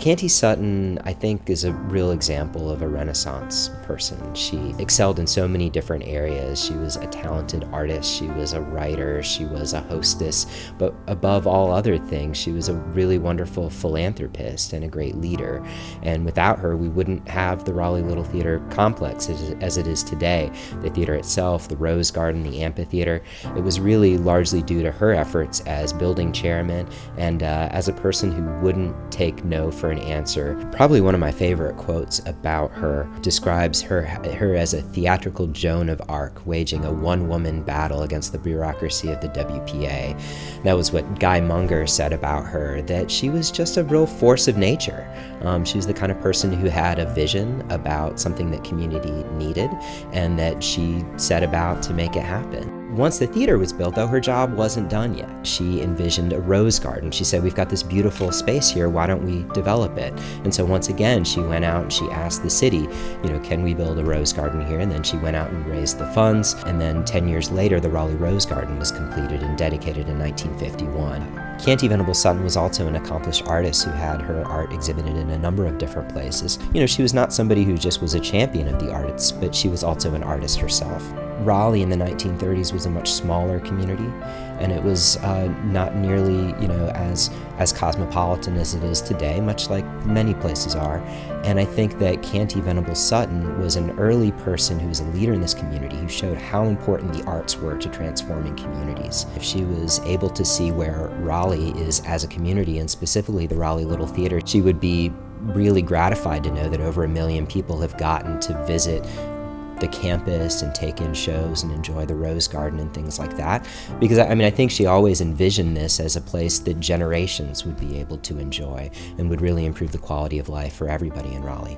Cantey Sutton, I think, is a real example of a Renaissance person. She excelled in so many different areas. She was a talented artist, she was a writer, she was a hostess, but above all other things, she was a really wonderful philanthropist and a great leader. And without her, we wouldn't have the Raleigh Little Theatre complex as it is today. The theater itself, the Rose Garden, the amphitheater, it was really largely due to her efforts as building chairman and as a person who wouldn't take no for an answer. Probably one of my favorite quotes about her describes her as a theatrical Joan of Arc, waging a one-woman battle against the bureaucracy of the WPA. That was what Guy Munger said about her, that she was just a real force of nature. She was the kind of person who had a vision about something that community needed, and that she set about to make it happen. Once the theater was built, though, her job wasn't done yet. She envisioned a rose garden. She said, we've got this beautiful space here, why don't we develop it? And so once again, she went out and she asked the city, can we build a rose garden here? And then she went out and raised the funds. And then 10 years later, the Raleigh Rose Garden was completed and dedicated in 1951. Cantey Venable Sutton was also an accomplished artist who had her art exhibited in a number of different places. She was not somebody who just was a champion of the arts, but she was also an artist herself. Raleigh in the 1930s was a much smaller community, and it was not nearly, as cosmopolitan as it is today, much like many places are. And I think that Cantey Venable Sutton was an early person who was a leader in this community, who showed how important the arts were to transforming communities. If she was able to see where Raleigh is as a community, and specifically the Raleigh Little Theatre, she would be really gratified to know that over 1 million people have gotten to visit the campus and take in shows and enjoy the Rose Garden and things like that. Because I think she always envisioned this as a place that generations would be able to enjoy and would really improve the quality of life for everybody in Raleigh.